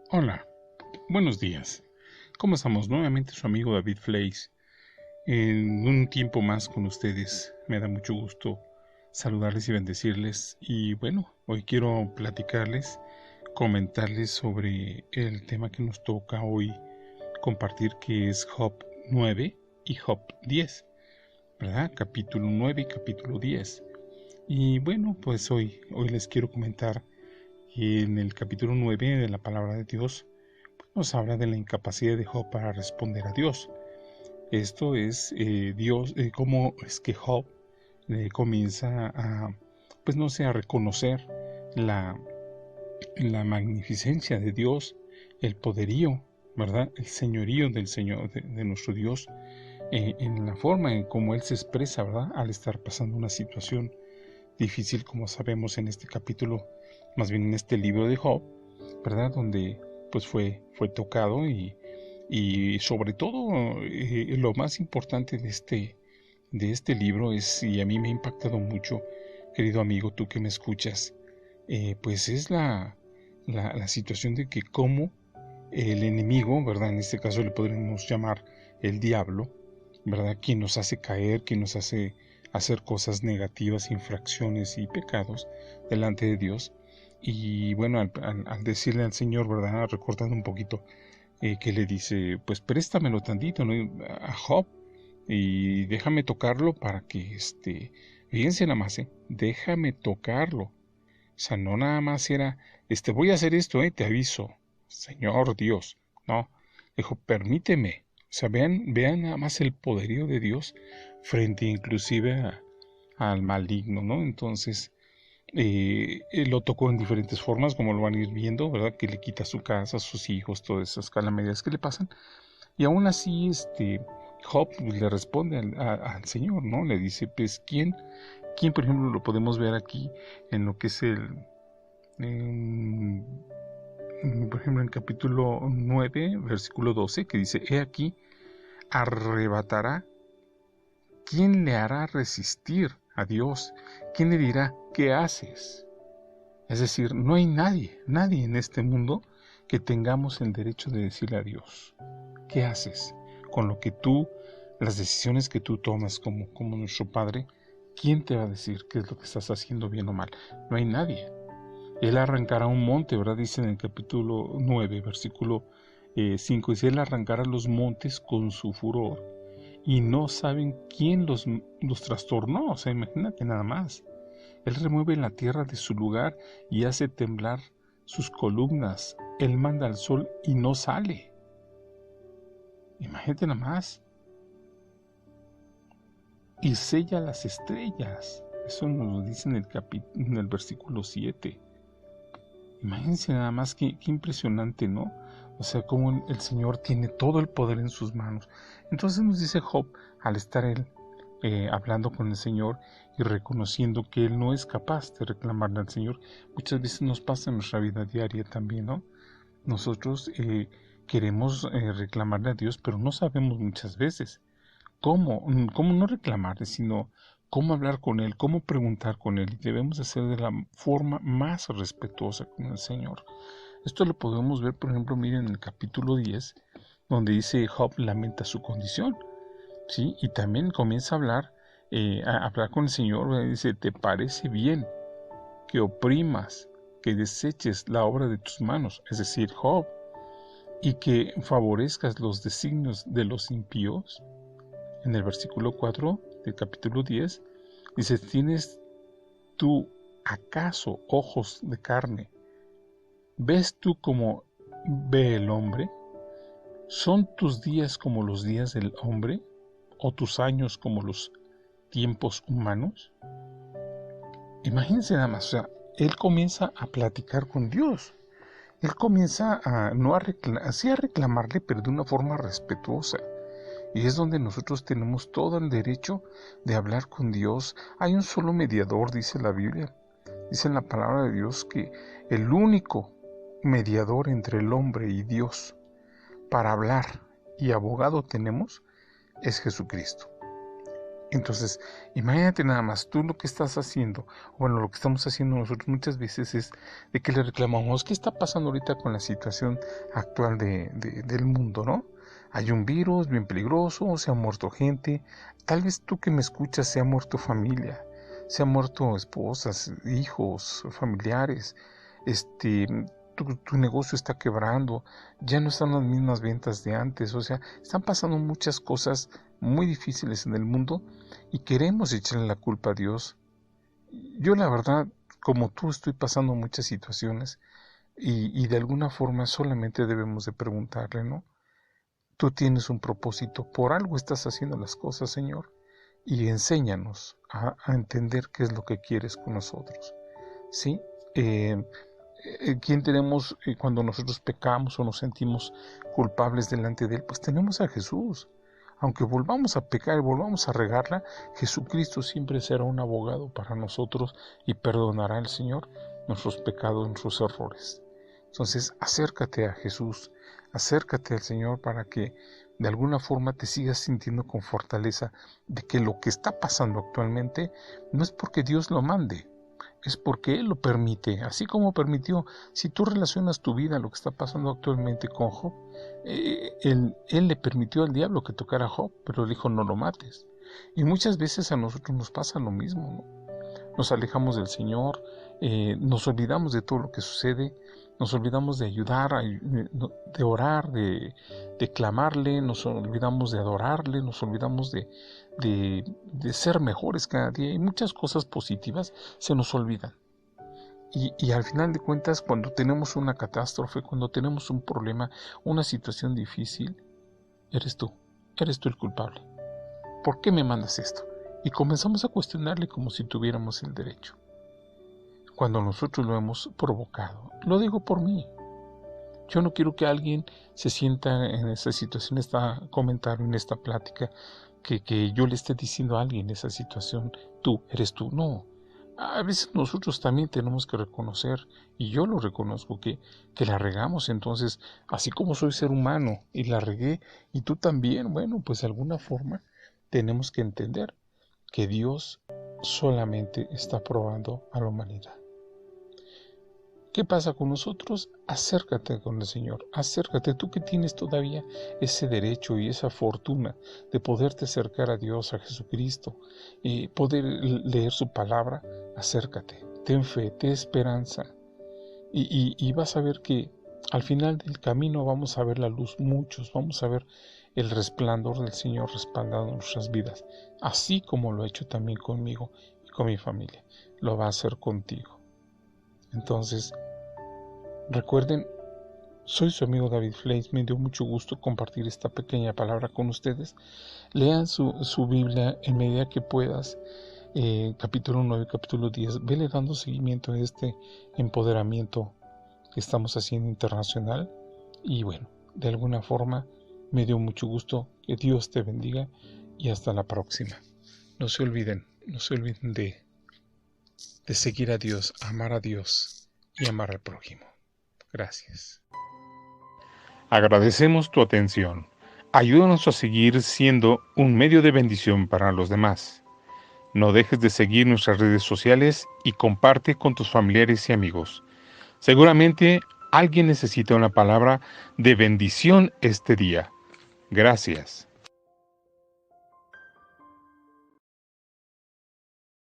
Hola, buenos días. ¿Cómo estamos? Nuevamente su amigo David Flakes. En un tiempo más con ustedes. Me da mucho gusto saludarles y bendecirles. Y bueno, hoy quiero platicarles, comentarles sobre el tema que nos toca hoy compartir, que es Job 9 y Job 10, ¿verdad? Capítulo 9 y capítulo 10. Y bueno, pues hoy les quiero comentar que en el capítulo 9 de la palabra de Dios nos habla de la incapacidad de Job para responder a Dios. Esto es Dios, cómo es que Job comienza pues no sé, a reconocer la, la magnificencia de Dios, el poderío, ¿verdad? El señorío del Señor, de nuestro Dios, en la forma en cómo Él se expresa, ¿verdad? Al estar pasando una situación difícil, como sabemos en este capítulo, más bien en este libro de Job, ¿verdad? Donde pues fue tocado y sobre todo lo más importante de este libro es, y a mí me ha impactado mucho, querido amigo, tú que me escuchas, pues es la situación de que cómo el enemigo, ¿verdad? En este caso le podríamos llamar el diablo, ¿verdad? Quien nos hace caer, quien nos hace hacer cosas negativas, infracciones y pecados delante de Dios. Y bueno, al decirle al Señor, ¿verdad? Recordando un poquito que le dice, pues préstamelo tantito, ¿no? A Job, y déjame tocarlo para que, fíjense nada más, déjame tocarlo. O sea, no nada más era, voy a hacer esto, te aviso, Señor Dios, no, dijo, permíteme. O sea, vean nada más el poderío de Dios frente inclusive al maligno, ¿no? Entonces, él lo tocó en diferentes formas, como lo van a ir viendo, ¿verdad? Que le quita su casa, sus hijos, todas esas calamidades que le pasan. Y aún así, Job le responde al Señor, ¿no? Le dice, pues, ¿quién, por ejemplo, lo podemos ver aquí en lo que es por ejemplo, en capítulo 9, versículo 12, que dice, he aquí, arrebatará. ¿Quién le hará resistir a Dios? ¿Quién le dirá, qué haces? Es decir, no hay nadie en este mundo que tengamos el derecho de decirle a Dios, ¿qué haces? Con lo que tú, las decisiones que tú tomas como nuestro Padre, ¿quién te va a decir qué es lo que estás haciendo bien o mal? No hay nadie. Él arrancará un monte, ¿verdad? Dice en el capítulo 9, versículo 5, dice, Él arrancará los montes con su furor y no saben quién los trastornó. O sea, imagínate nada más. Él remueve la tierra de su lugar y hace temblar sus columnas. Él manda al sol y no sale. Imagínate nada más. Y sella las estrellas. Eso nos lo dice en el versículo 7. Imagínense nada más qué impresionante, ¿no? O sea, cómo el Señor tiene todo el poder en sus manos. Entonces nos dice Job, al estar él hablando con el Señor y reconociendo que él no es capaz de reclamarle al Señor, muchas veces nos pasa en nuestra vida diaria también, ¿no? Nosotros queremos reclamarle a Dios, pero no sabemos muchas veces cómo no reclamarle, sino cómo hablar con Él, cómo preguntar con Él. Y debemos hacer de la forma más respetuosa con el Señor. Esto lo podemos ver, por ejemplo, miren en el capítulo 10, donde dice Job lamenta su condición, ¿sí? Y también comienza a hablar con el Señor, ¿verdad? Dice, ¿te parece bien que oprimas, que deseches la obra de tus manos? Es decir, Job, y que favorezcas los designios de los impíos. En el versículo 4 del capítulo 10, dice, ¿tienes tú acaso ojos de carne? ¿Ves tú como ve el hombre? ¿Son tus días como los días del hombre? ¿O tus años como los tiempos humanos? Imagínense nada más, o sea, él comienza a platicar con Dios. Él comienza no a sí a reclamarle, pero de una forma respetuosa. Y es donde nosotros tenemos todo el derecho de hablar con Dios. Hay un solo mediador, dice la Biblia. Dice en la palabra de Dios que el único mediador entre el hombre y Dios para hablar y abogado tenemos es Jesucristo. Entonces, imagínate nada más, tú lo que estás haciendo, bueno, lo que estamos haciendo nosotros muchas veces es de que le reclamamos, ¿qué está pasando ahorita con la situación actual del mundo, no? Hay un virus bien peligroso, se ha muerto gente, tal vez tú que me escuchas se ha muerto familia, se han muerto esposas, hijos, familiares, este, tu negocio está quebrando, ya no están las mismas ventas de antes, o sea, están pasando muchas cosas muy difíciles en el mundo y queremos echarle la culpa a Dios. Yo la verdad, como tú, estoy pasando muchas situaciones y de alguna forma solamente debemos de preguntarle, ¿no? Tú tienes un propósito, por algo estás haciendo las cosas, Señor, y enséñanos a entender qué es lo que quieres con nosotros, ¿sí? ¿Quién tenemos cuando nosotros pecamos o nos sentimos culpables delante de Él? Pues tenemos a Jesús. Aunque volvamos a pecar y volvamos a regarla, Jesucristo siempre será un abogado para nosotros y perdonará al Señor nuestros pecados, nuestros errores. Entonces, acércate a Jesús, acércate al Señor para que de alguna forma te sigas sintiendo con fortaleza de que lo que está pasando actualmente no es porque Dios lo mande, es porque Él lo permite, así como permitió. Si tú relacionas tu vida a lo que está pasando actualmente con Job, él le permitió al diablo que tocara a Job, pero le dijo no lo mates. Y muchas veces a nosotros nos pasa lo mismo, ¿no? Nos alejamos del Señor, nos olvidamos de todo lo que sucede, nos olvidamos de ayudar, de orar, de clamarle, nos olvidamos de adorarle, nos olvidamos de ser mejores cada día y muchas cosas positivas se nos olvidan. Y al final de cuentas, cuando tenemos una catástrofe, cuando tenemos un problema, una situación difícil, eres tú el culpable. ¿Por qué me mandas esto? Y comenzamos a cuestionarle como si tuviéramos el derecho, cuando nosotros lo hemos provocado. Lo digo por mí. Yo no quiero que alguien se sienta en esa situación, en este comentario, en esta plática, que yo le esté diciendo a alguien esa situación, tú, eres tú. No. A veces nosotros también tenemos que reconocer, y yo lo reconozco, que la regamos. Entonces, así como soy ser humano y la regué, y tú también, bueno, pues de alguna forma tenemos que entender que Dios solamente está probando a la humanidad. ¿Qué pasa con nosotros? Acércate con el Señor, acércate, tú que tienes todavía ese derecho y esa fortuna de poderte acercar a Dios, a Jesucristo, y poder leer su palabra, acércate, ten fe, ten esperanza, y vas a ver que al final del camino vamos a ver la luz, muchos, vamos a ver el resplandor del Señor respaldado en nuestras vidas, así como lo ha hecho también conmigo y con mi familia, lo va a hacer contigo. Entonces, recuerden, soy su amigo David Flames, me dio mucho gusto compartir esta pequeña palabra con ustedes. Lean su Biblia en medida que puedas, capítulo 9, capítulo 10, vele dando seguimiento a este empoderamiento que estamos haciendo internacional. Y bueno, de alguna forma me dio mucho gusto, que Dios te bendiga y hasta la próxima. No se olviden de seguir a Dios, amar a Dios y amar al prójimo. Gracias. Agradecemos tu atención. Ayúdanos a seguir siendo un medio de bendición para los demás. No dejes de seguir nuestras redes sociales y comparte con tus familiares y amigos. Seguramente alguien necesita una palabra de bendición este día. Gracias.